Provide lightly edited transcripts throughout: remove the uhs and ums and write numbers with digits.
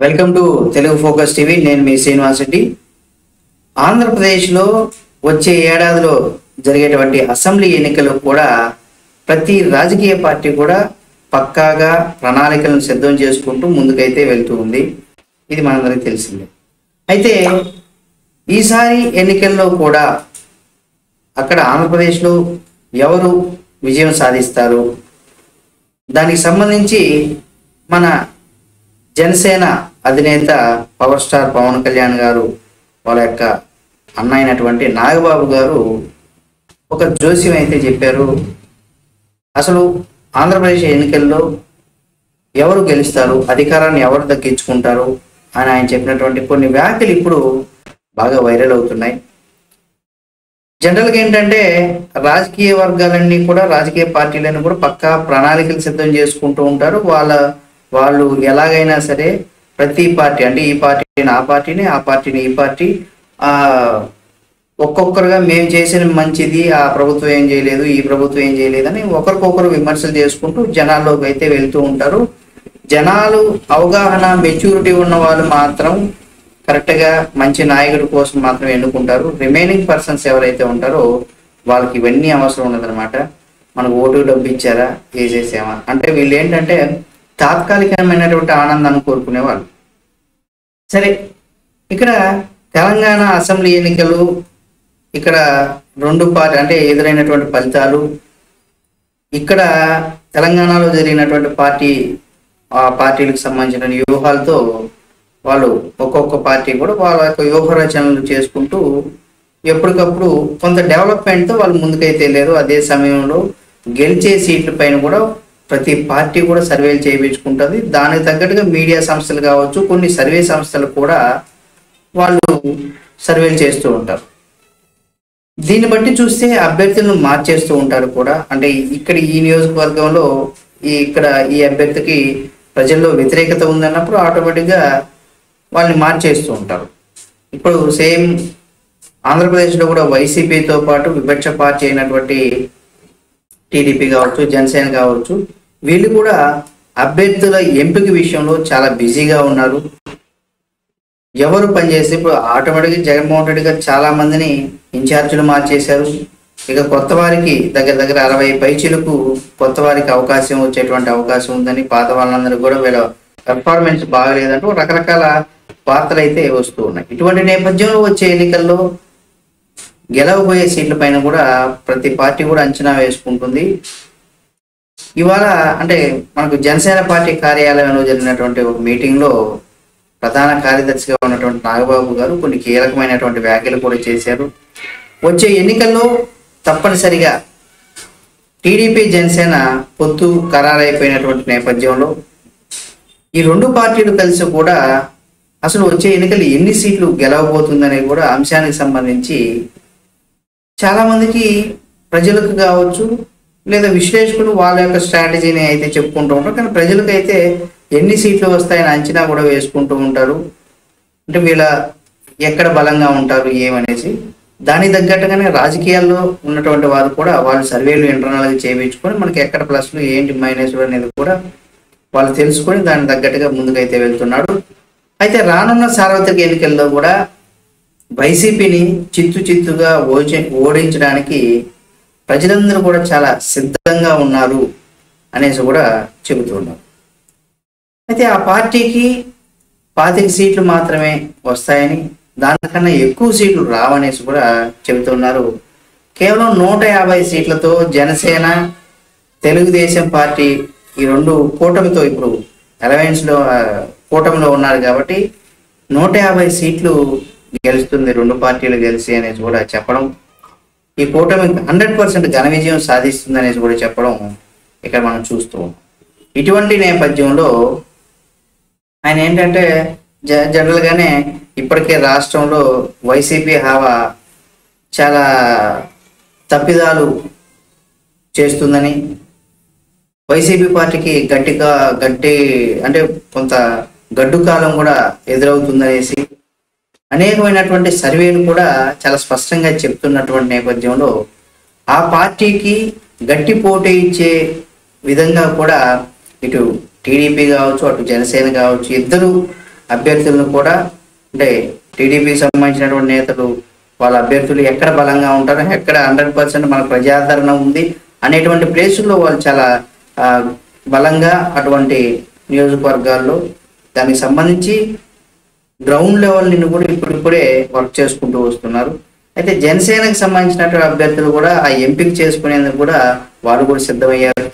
Welcome to Telugu focus TV. నేను మీ శ్రీనివాస్ రెడ్డి. ఆంధ్రప్రదేశ్లో వచ్చే ఏడాదిలో జరిగేటువంటి అసెంబ్లీ ఎన్నికలు కూడా ప్రతి రాజకీయ పార్టీ కూడా పక్కాగా ప్రణాళికలను సిద్ధం చేసుకుంటూ ముందుకైతే వెళ్తూ ఉంది. ఇది మనందరికీ తెలిసిందే. అయితే ఈసారి ఎన్నికల్లో కూడా అక్కడ ఆంధ్రప్రదేశ్లో ఎవరు విజయం సాధిస్తారు, దానికి సంబంధించి మన జనసేన అధినేత పవర్ స్టార్ పవన్ కళ్యాణ్ గారు వాళ్ళ యొక్క అన్న అయినటువంటి నాగబాబు గారు ఒక జోస్యం అయితే చెప్పారు. అసలు ఆంధ్రప్రదేశ్ ఎన్నికల్లో ఎవరు గెలుస్తారు, అధికారాన్ని ఎవరు దక్కించుకుంటారు అని ఆయన చెప్పినటువంటి కొన్ని వ్యాఖ్యలు ఇప్పుడు బాగా వైరల్ అవుతున్నాయి. జనరల్గా ఏంటంటే రాజకీయ వర్గాలన్నీ కూడా రాజకీయ పార్టీలన్నీ కూడా పక్కా ప్రణాళికలు సిద్ధం చేసుకుంటూ ఉంటారు. వాళ్ళు ఎలాగైనా సరే ప్రతి పార్టీ అంటే ఈ పార్టీని ఆ పార్టీని, ఆ పార్టీని ఈ పార్టీ, ఒక్కొక్కరుగా మేము చేసిన మంచిది ఆ ప్రభుత్వం ఏం చేయలేదు, ఈ ప్రభుత్వం ఏం చేయలేదని ఒకరికొకరు విమర్శలు చేసుకుంటూ జనాల్లోకి అయితే వెళ్తూ ఉంటారు. జనాలు అవగాహన మెచ్యూరిటీ ఉన్న వాళ్ళు మాత్రం కరెక్ట్గా మంచి నాయకుడి కోసం మాత్రం ఎన్నుకుంటారు. రిమైనింగ్ పర్సన్స్ ఎవరైతే ఉంటారో వాళ్ళకి ఇవన్నీ అవసరం ఉండదన్నమాట. మనకు ఓటు డబ్బు ఇచ్చారా, వేసేసామా అంటే వీళ్ళు ఏంటంటే తాత్కాలికమైనటువంటి ఆనందాన్ని కోరుకునే వాళ్ళు. సరే, ఇక్కడ తెలంగాణ అసెంబ్లీ ఎన్నికలు ఇక్కడ రెండు పార్టీ అంటే ఎదురైనటువంటి ఫలితాలు, ఇక్కడ తెలంగాణలో జరిగినటువంటి ఆ పార్టీలకు సంబంధించిన వ్యూహాలతో వాళ్ళు ఒక్కొక్క పార్టీ కూడా వాళ్ళ యొక్క వ్యూహ రచనలు చేసుకుంటూ ఎప్పటికప్పుడు కొంత డెవలప్మెంట్తో వాళ్ళు ముందుకైతే వెళ్ళారు. అదే సమయంలో గెలిచే సీట్ల పైన కూడా ప్రతి పార్టీ కూడా సర్వేలు చేయించుకుంటుంది. దానికి తగ్గట్టుగా మీడియా సంస్థలు కావచ్చు, కొన్ని సర్వే సంస్థలు కూడా వాళ్ళు సర్వేలు చేస్తూ ఉంటారు. దీన్ని బట్టి చూస్తే అభ్యర్థులను మార్చేస్తూ ఉంటారు కూడా. అంటే ఇక్కడ ఈ నియోజకవర్గంలో ఈ అభ్యర్థికి ప్రజల్లో వ్యతిరేకత ఉందన్నప్పుడు ఆటోమేటిక్గా వాళ్ళని మార్చేస్తూ ఉంటారు. ఇప్పుడు సేమ్ ఆంధ్రప్రదేశ్లో కూడా వైసీపీతో పాటు విపక్ష పార్టీ అయినటువంటి టీడీపీ కావచ్చు, జనసేన కావచ్చు, వీళ్ళు కూడా అభ్యర్థుల ఎంపిక విషయంలో చాలా బిజీగా ఉన్నారు. ఎవరు పనిచేస్తే ఇప్పుడు ఆటోమేటిక్గా జగన్మోహన్ రెడ్డి గారు చాలా మందిని ఇన్ఛార్జీలు మార్చేశారు. ఇక కొత్త వారికి దగ్గర 60 పైచీలకు కొత్త వారికి అవకాశం వచ్చేటువంటి అవకాశం ఉందని, పాత వాళ్ళందరూ కూడా వీళ్ళ పెర్ఫార్మెన్స్ బాగలేదంటూ రకరకాల వార్తలు అయితే వస్తూ ఉన్నాయి. ఇటువంటి నేపథ్యంలో వచ్చే ఎన్నికల్లో గెలవబోయే సీట్ల పైన కూడా ప్రతి పార్టీ కూడా అంచనా వేసుకుంటుంది. ఇవాళ అంటే మనకు జనసేన పార్టీ కార్యాలయంలో జరిగినటువంటి ఒక మీటింగ్లో ప్రధాన కార్యదర్శిగా ఉన్నటువంటి నాగబాబు గారు కొన్ని కీలకమైనటువంటి వ్యాఖ్యలు కూడా చేశారు. వచ్చే ఎన్నికల్లో తప్పనిసరిగా టీడీపీ జనసేన పొత్తు ఖరారైపోయినటువంటి నేపథ్యంలో ఈ రెండు పార్టీలు కలిసి కూడా అసలు వచ్చే ఎన్నికలు ఎన్ని సీట్లు గెలవబోతుందనే కూడా అంశానికి సంబంధించి చాలామందికి ప్రజలకు కావచ్చు లేదా విశ్లేషకులు వాళ్ళ యొక్క స్ట్రాటజీని అయితే చెప్పుకుంటూ ఉంటారు. కానీ ప్రజలకైతే ఎన్ని సీట్లు వస్తాయని అంచనా కూడా వేసుకుంటూ ఉంటారు. అంటే వీళ్ళ ఎక్కడ బలంగా ఉంటారు ఏమనేసి దానికి తగ్గట్టుగానే రాజకీయాల్లో ఉన్నటువంటి వారు కూడా వాళ్ళు సర్వేలు ఇంటర్నల్గా చేయించుకొని మనకి ఎక్కడ ప్లస్లు ఏంటి మైనస్లు అనేది కూడా వాళ్ళు తెలుసుకొని దానికి తగ్గట్టుగా ముందుకైతే వెళ్తున్నాడు. అయితే రానున్న సార్వత్రిక ఎన్నికల్లో కూడా వైసీపీని చిత్తుగా ఓడించడానికి ప్రజలందరూ కూడా చాలా సిద్ధంగా ఉన్నారు అనేసి కూడా చెబుతున్నారు. అయితే ఆ పార్టీకి 25 సీట్లు మాత్రమే వస్తాయని, దానికన్నా ఎక్కువ సీట్లు రావనేసి కూడా చెబుతున్నారు. కేవలం 150 సీట్లతో జనసేన, తెలుగుదేశం పార్టీ ఈ రెండు కూటమితో ఇప్పుడు అలయన్స్లో కూటమిలో ఉన్నారు కాబట్టి 150 సీట్లు గెలుస్తుంది రెండు పార్టీలు గెలిచి అనేసి కూడా చెప్పడం, ఈ కూటమి 100% ఘన విజయం సాధిస్తుంది అనేసి కూడా చెప్పడం ఇక్కడ మనం చూస్తూ ఉన్నాం. ఇటువంటి నేపథ్యంలో ఆయన ఏంటంటే జనరల్గానే ఇప్పటికే రాష్ట్రంలో వైసీపీ హావా చాలా తప్పిదాలు చేస్తుందని, వైసీపీ పార్టీకి గట్టి అంటే కొంత గడ్డు కాలం కూడా ఎదురవుతుందనేసి అనేకమైనటువంటి సర్వేలు కూడా చాలా స్పష్టంగా చెప్తున్నటువంటి నేపథ్యంలో ఆ పార్టీకి గట్టి పోటీ ఇచ్చే విధంగా కూడా ఇటు టీడీపీ కావచ్చు, అటు జనసేన కావచ్చు, ఇద్దరు అభ్యర్థులను కూడా, అంటే టీడీపీకి సంబంధించినటువంటి నేతలు వాళ్ళ అభ్యర్థులు ఎక్కడ బలంగా ఉంటారో, ఎక్కడ 100% మన ప్రజాదరణ ఉంది అనేటువంటి ప్లేసుల్లో వాళ్ళు చాలా బలంగా అటువంటి నియోజకవర్గాల్లో దానికి సంబంధించి గ్రౌండ్ లెవెల్ నిన్ను కూడా ఇప్పుడిప్పుడే వర్క్ చేసుకుంటూ వస్తున్నారు. అయితే జనసేనకు సంబంధించినటువంటి అభ్యర్థులు కూడా ఆ ఎంపిక చేసుకునేందుకు కూడా వాళ్ళు కూడా సిద్ధమయ్యారు.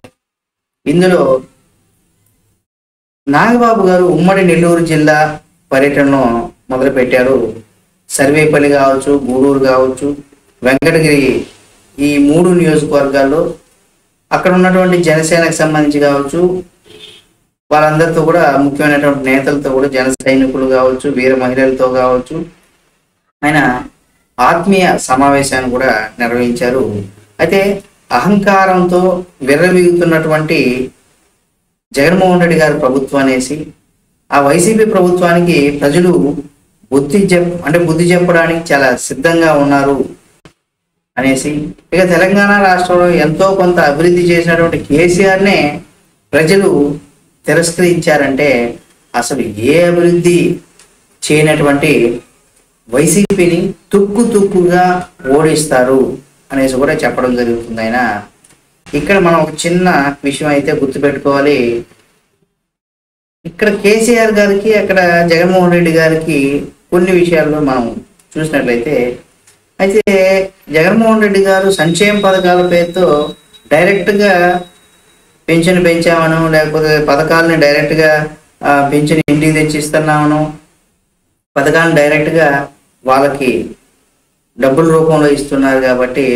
ఇందులో నాగబాబు గారు ఉమ్మడి నెల్లూరు జిల్లా పర్యటనను మొదలుపెట్టారు. సర్వేపల్లి కావచ్చు, గూడూరు కావచ్చు, వెంకటగిరి, ఈ 3 నియోజకవర్గాల్లో అక్కడ ఉన్నటువంటి జనసేనకు సంబంధించి కావచ్చు, వాళ్ళందరితో కూడా ముఖ్యమైనటువంటి నేతలతో కూడా, జన సైనికులు కావచ్చు, వీర మహిళలతో కావచ్చు ఆయన ఆత్మీయ సమావేశాన్ని కూడా నిర్వహించారు. అయితే అహంకారంతో విర్రవీగుతున్నటువంటి జగన్మోహన్ రెడ్డి గారి ప్రభుత్వం అనేసి, ఆ వైసీపీ ప్రభుత్వానికి ప్రజలు బుద్ధి చెప్పడానికి చాలా సిద్ధంగా ఉన్నారు అనేసి, ఇక తెలంగాణ రాష్ట్రంలో ఎంతో కొంత అభివృద్ధి చేసినటువంటి కేసీఆర్నే ప్రజలు తిరస్కరించారంటే అసలు ఏ అభివృద్ధి చేయనటువంటి వైసీపీని తుక్కుగా ఓడిస్తారు అనేసి కూడా చెప్పడం జరుగుతుంది. ఆయన ఇక్కడ మనం ఒక చిన్న విషయం అయితే గుర్తుపెట్టుకోవాలి. ఇక్కడ కేసీఆర్ గారికి, అక్కడ జగన్మోహన్ రెడ్డి గారికి కొన్ని విషయాల్లో మనం చూసినట్లయితే, అయితే జగన్మోహన్ రెడ్డి గారు సంక్షేమ పథకాల పేరుతో డైరెక్ట్గా పెన్షన్ పెంచామను, లేకపోతే పథకాలని డైరెక్ట్గా పెన్షన్ ఇంటికి తెచ్చిస్తున్నామను, పథకాలను డైరెక్ట్గా వాళ్ళకి డబ్బుల రూపంలో ఇస్తున్నారు కాబట్టి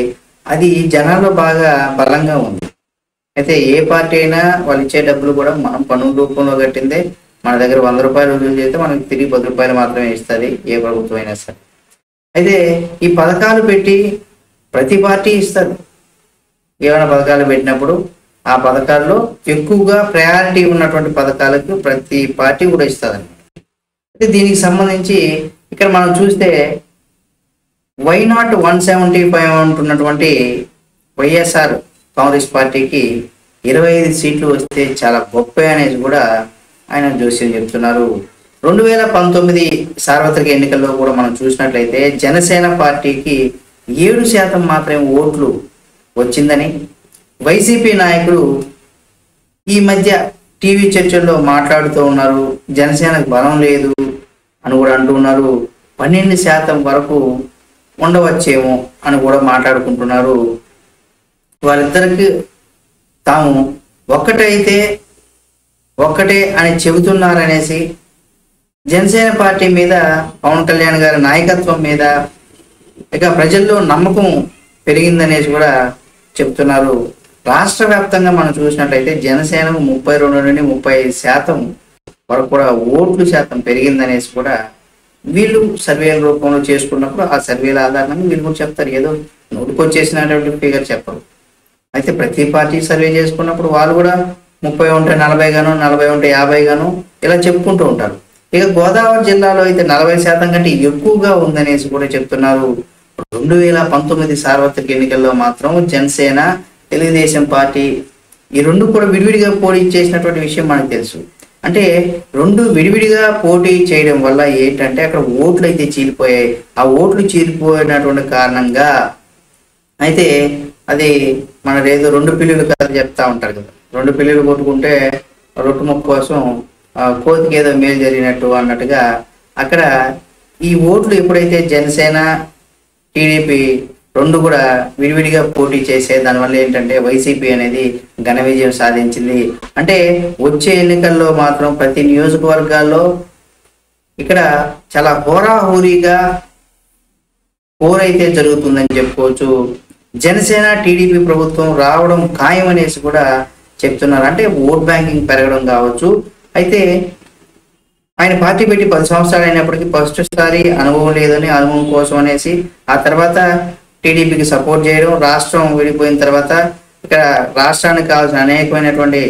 అది జనాల్లో బాగా బలంగా ఉంది. అయితే ఏ పార్టీ అయినా వాళ్ళు ఇచ్చే డబ్బులు కూడా మనం పన్నుల రూపంలో కట్టిందే. మన దగ్గర 100 రూపాయలు వసూలు చేస్తే మనకి తిరిగి 10 రూపాయలు మాత్రమే ఇస్తుంది ఏ ప్రభుత్వం అయినా సరే. అయితే ఈ పథకాలు పెట్టి ప్రతి పార్టీ ఇస్తారు. ఏమైనా పథకాలు పెట్టినప్పుడు ఆ పథకాల్లో ఎక్కువగా ప్రయారిటీ ఉన్నటువంటి పథకాలకు ప్రతి పార్టీ కూడా ఇస్తుంది. అయితే దీనికి సంబంధించి ఇక్కడ మనం చూస్తే వై నాట్ 175 అంటున్నటువంటి వైఎస్ఆర్ కాంగ్రెస్ పార్టీకి 25 సీట్లు వస్తే చాలా గొప్ప అనేది కూడా ఆయన జోస్యం చెప్తున్నారు. 2019 సార్వత్రిక ఎన్నికల్లో కూడా మనం చూసినట్లయితే జనసేన పార్టీకి 7% మాత్రమే ఓట్లు వచ్చిందని వైసీపీ నాయకులు ఈ మధ్య టీవీ చర్చల్లో మాట్లాడుతూ ఉన్నారు. జనసేనకు బలం లేదు అని కూడా అంటున్నారు. 12% వరకు ఉండవచ్చేమో అని కూడా మాట్లాడుకుంటున్నారు. వాళ్ళిద్దరికి తాము ఒక్కటే అని చెబుతున్నారనేసి, జనసేన పార్టీ మీద, పవన్ కళ్యాణ్ గారి నాయకత్వం మీద ఇక ప్రజల్లో నమ్మకం పెరిగిందనేసి కూడా చెప్తున్నారు. రాష్ట్ర వ్యాప్తంగా మనం చూసినట్లయితే జనసేనకు 32 నుండి 35% వరకు కూడా ఓట్లు శాతం పెరిగిందనేసి కూడా వీళ్ళు సర్వేల రూపంలో చేసుకున్నప్పుడు ఆ సర్వేల ఆధారంగా వీళ్ళు కూడా చెప్తారు. ఏదో నోటుకొచ్చేసినటువంటి ఫిగర్ చెప్పరు. అయితే ప్రతి పార్టీ సర్వే చేసుకున్నప్పుడు వాళ్ళు కూడా 30 ఉంటే 40 గాను, 40 ఉంటే 50 గాను ఇలా చెప్పుకుంటూ ఉంటారు. ఇక గోదావరి జిల్లాలో అయితే 40% కంటే ఎక్కువగా ఉందనేసి కూడా చెప్తున్నారు. 2019 సార్వత్రిక ఎన్నికల్లో మాత్రం జనసేన, తెలుగుదేశం పార్టీ ఈ రెండు కూడా విడివిడిగా పోటీ చేసినటువంటి విషయం మనకు తెలుసు. అంటే రెండు విడివిడిగా పోటీ చేయడం వల్ల ఏంటంటే అక్కడ ఓట్లు అయితే చీలిపోయాయి. ఆ ఓట్లు చీలిపోయినటువంటి కారణంగా అయితే అది మన ఏదో 2 పిల్లులు కథ చెప్తా ఉంటారు కదా, 2 పిల్లులు కొట్టుకుంటే రొట్టు ముక్క కోసం కోతికి ఏదో మేలు జరిగినట్టు అన్నట్టుగా అక్కడ ఈ ఓట్లు ఎప్పుడైతే జనసేన, టీడీపీ రెండు కూడా విడివిడిగా పోటీ చేసే దానివల్ల ఏంటంటే వైసీపీ అనేది ఘన విజయం సాధించింది. అంటే వచ్చే ఎన్నికల్లో మాత్రం ప్రతి నియోజకవర్గాల్లో ఇక్కడ చాలా హోరాహోరీగా పోరైతే జరుగుతుందని చెప్పుకోవచ్చు. జనసేన, టీడీపీ ప్రభుత్వం రావడం ఖాయం అనేసి కూడా చెప్తున్నారు. అంటే ఓట్ బ్యాంకింగ్ పెరగడం కావచ్చు. అయితే ఆయన పార్టీ పెట్టి 10 సంవత్సరాలు అయినప్పటికీ ఫస్ట్ సారి అనుభవం లేదని, అనుభవం కోసం అనేసి ఆ తర్వాత టీడీపీకి సపోర్ట్ చేయడం, రాష్ట్రం విడిపోయిన తర్వాత ఇక్కడ రాష్ట్రానికి కావాల్సిన అనేకమైనటువంటి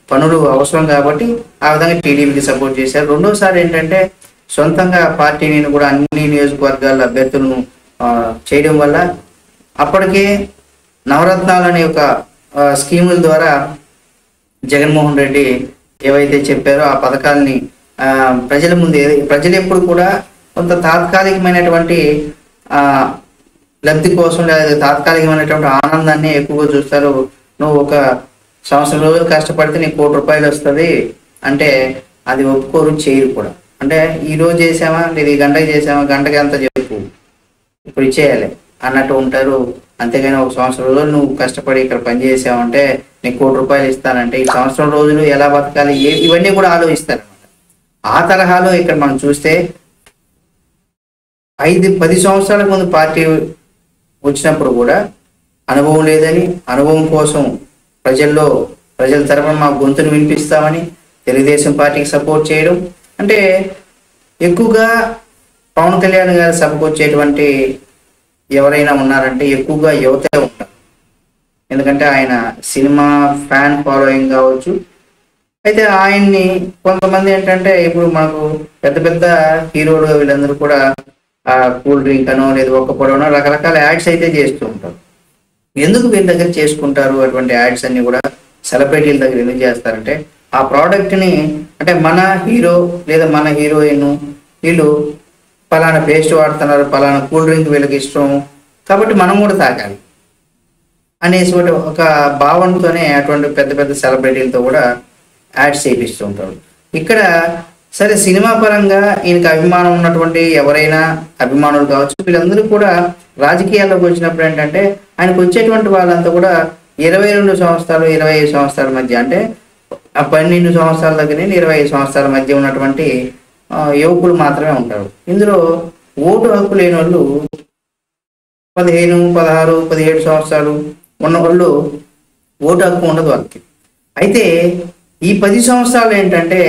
పనులు అవసరం కాబట్టి ఆ విధంగా టీడీపీకి సపోర్ట్ చేశారు. రెండోసారి ఏంటంటే సొంతంగా పార్టీని కూడా అన్ని నియోజకవర్గాల అభ్యర్థులను చేయడం వల్ల అప్పటికే నవరత్నాలు అనే ఒక స్కీముల ద్వారా జగన్మోహన్ రెడ్డి ఏవైతే చెప్పారో ఆ పథకాలని ప్రజల ముందు ప్రజలు ఎప్పుడు కూడా కొంత తాత్కాలికమైనటువంటి లబ్ధి కోసం లేదా తాత్కాలికమైనటువంటి ఆనందాన్ని ఎక్కువగా చూస్తారు. నువ్వు ఒక సంవత్సరం రోజులు కష్టపడితే నీకు ₹1,00,00,000 వస్తుంది అంటే అది ఒప్పుకోరు, చేయరు కూడా. అంటే ఈ రోజు చేసామా లేదా ఈ గంటకి చేసామా, గంటకి ఎంత చెప్పు ఇప్పుడు ఇచ్చేయాలి అన్నట్టు ఉంటారు. అంతేగాని ఒక సంవత్సరం రోజులు నువ్వు కష్టపడి ఇక్కడ పని చేసావంటే నీకు ₹1,00,00,000 ఇస్తానంటే ఈ సంవత్సరం రోజులు ఎలా బతకాలి ఇవన్నీ కూడా ఆలోచిస్తారు అనమాట. ఆ తరహాలో ఇక్కడ మనం చూస్తే 5-10 సంవత్సరాల ముందు పార్టీ వచ్చినప్పుడు కూడా అనుభవం లేదని, అనుభవం కోసం ప్రజల తరఫున మా గొంతును వినిపిస్తామని తెలుగుదేశం పార్టీకి సపోర్ట్ చేయడం. అంటే ఎక్కువగా పవన్ కళ్యాణ్ గారి సభకు వచ్చేటువంటి ఎవరైనా ఉన్నారంటే ఎక్కువగా యువతే ఉంటారు. ఎందుకంటే ఆయన సినిమా ఫ్యాన్ ఫాలోయింగ్ కావచ్చు. అయితే ఆయన్ని కొంతమంది ఏంటంటే ఇప్పుడు మనకు పెద్ద పెద్ద హీరోలు వీళ్ళందరూ కూడా కూల్ డ్రింక్ అనో లేదా ఒక్క పొడవనో రకరకాల యాడ్స్ అయితే చేస్తూ ఉంటారు. ఎందుకు వీళ్ళ దగ్గర చేసుకుంటారు అటువంటి యాడ్స్ అన్ని కూడా సెలబ్రిటీల దగ్గర ఎందుకు చేస్తారంటే ఆ ప్రోడక్ట్ని అంటే మన హీరో లేదా మన హీరోయిన్ వీళ్ళు పలానా పేస్ట్ వాడుతున్నారు, పలానా కూల్ డ్రింక్ వీళ్ళకి ఇష్టం కాబట్టి మనం కూడా తాగాలి అనేసి ఒక భావనతోనే అటువంటి పెద్ద పెద్ద సెలబ్రిటీలతో కూడా యాడ్స్ చేపిస్తూ ఉంటారు. ఇక్కడ సరే సినిమా పరంగా ఈయనకి అభిమానం ఉన్నటువంటి ఎవరైనా అభిమానులు కావచ్చు, వీళ్ళందరూ కూడా రాజకీయాల్లోకి వచ్చినప్పుడు ఏంటంటే ఆయనకు వచ్చేటువంటి వాళ్ళంతా కూడా 22 సంవత్సరాలు 25 సంవత్సరాల మధ్య అంటే 12 సంవత్సరాల దగ్గర నుండి 25 సంవత్సరాల మధ్య ఉన్నటువంటి యువకులు మాత్రమే ఉంటారు. ఇందులో ఓటు హక్కు లేని వాళ్ళు 15, 16, 17 సంవత్సరాలు ఉన్న వాళ్ళు ఓటు హక్కు ఉండదు వాళ్ళకి. అయితే ఈ 10 సంవత్సరాలు ఏంటంటే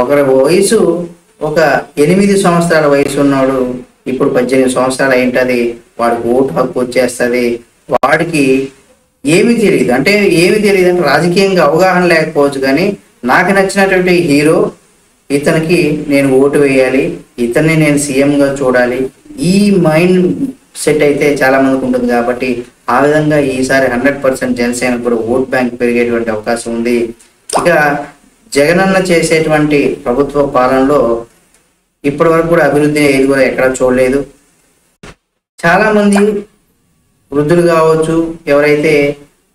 ఒకరి వయసు ఒక 8 సంవత్సరాల వయసు ఉన్నాడు ఇప్పుడు 18 సంవత్సరాలు అయింటది, వాడికి ఓటు హక్కు వచ్చేస్తుంది. వాడికి ఏమి తెలియదు అంటే రాజకీయంగా అవగాహన లేకపోవచ్చు, కానీ నాకు నచ్చినటువంటి హీరో ఇతనికి నేను ఓటు వేయాలి, ఇతన్ని నేను సీఎంగా చూడాలి, ఈ మైండ్ సెట్ అయితే చాలా మందికి ఉంటుంది. కాబట్టి ఆ విధంగా ఈసారి 100% జనసేన కూడా ఓట్ బ్యాంక్ పెరిగేటువంటి అవకాశం ఉంది. ఇక జగనన్న చేసేటువంటి ప్రభుత్వ పాలనలో ఇప్పటి వరకు కూడా అభివృద్ధి ఏది కూడా ఎక్కడా చూడలేదు. చాలా మంది వృద్ధులు కావచ్చు, ఎవరైతే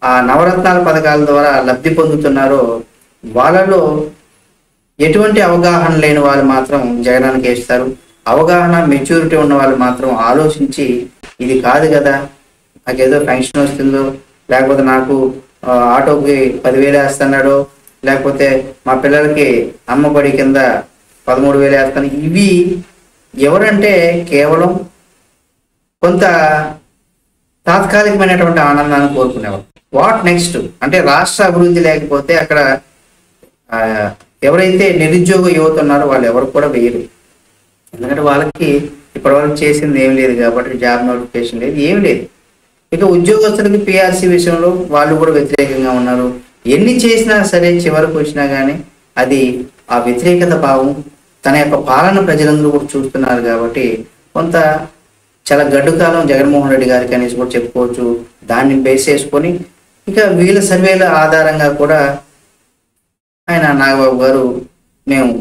ఆ నవరత్నాల పథకాల ద్వారా లబ్ధి పొందుతున్నారో వాళ్ళలో ఎటువంటి అవగాహన లేని వాళ్ళు మాత్రం జగనన్నకి వేస్తారు. అవగాహన మెచ్యూరిటీ ఉన్న వాళ్ళు మాత్రం ఆలోచించి ఇది కాదు కదా, నాకేదో పెన్షన్ వస్తుందో, లేకపోతే నాకు ఆటోకి 10,000 వేస్తున్నాడో, లేకపోతే మా పిల్లలకి అమ్మబడి కింద 13,000 వేస్తాను, ఇవి ఎవరంటే కేవలం కొంత తాత్కాలికమైనటువంటి ఆనందాన్ని కోరుకునేవారు. వాట్ నెక్స్ట్ అంటే రాష్ట్ర అభివృద్ధి లేకపోతే అక్కడ ఎవరైతే నిరుద్యోగ యువత ఉన్నారో వాళ్ళు ఎవరు కూడా వేయరు. ఎందుకంటే వాళ్ళకి ఇప్పటివరకు చేసింది ఏం లేదు కాబట్టి, జాబ్ నోటిఫికేషన్ లేదు, ఏం లేదు. ఇక ఉద్యోగస్తులకి పిఆర్సీ విషయంలో వాళ్ళు కూడా వ్యతిరేకంగా ఉన్నారు. ఎన్ని చేసినా సరే చివరకు వచ్చినా కానీ అది ఆ వ్యతిరేకత భావం తన యొక్క పాలన ప్రజలందరూ కూడా చూస్తున్నారు. కాబట్టి కొంత చాలా గడ్డు కాలం జగన్మోహన్ రెడ్డి గారికి అనేసి కూడా చెప్పుకోవచ్చు. దాన్ని బేస్ చేసుకొని ఇక వీళ్ళ సర్వేల ఆధారంగా కూడా ఆయన నాగబాబు గారు మేము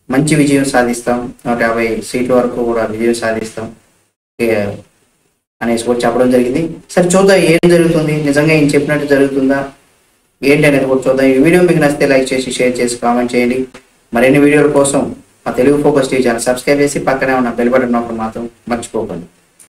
మంచి విజయం సాధిస్తాం, 150 సీట్ల వరకు కూడా విజయం సాధిస్తాం అనేసి కూడా చెప్పడం జరిగింది. సరే చూద్దాం ఏం జరుగుతుంది, నిజంగా ఏం చెప్పినట్టు జరుగుతుందా ఏంటి అనేది కూడా చూద్దాం. ఈ వీడియో మీకు నచ్చితే లైక్ చేసి షేర్ చేసి కామెంట్ చేయండి. మరిన్ని వీడియోల కోసం మా Telugu focus TV channel subscribe చేసి పక్కనే ఉన్న బెల్ బటన్ నొక్కడం మాత్రం మర్చిపోకండి.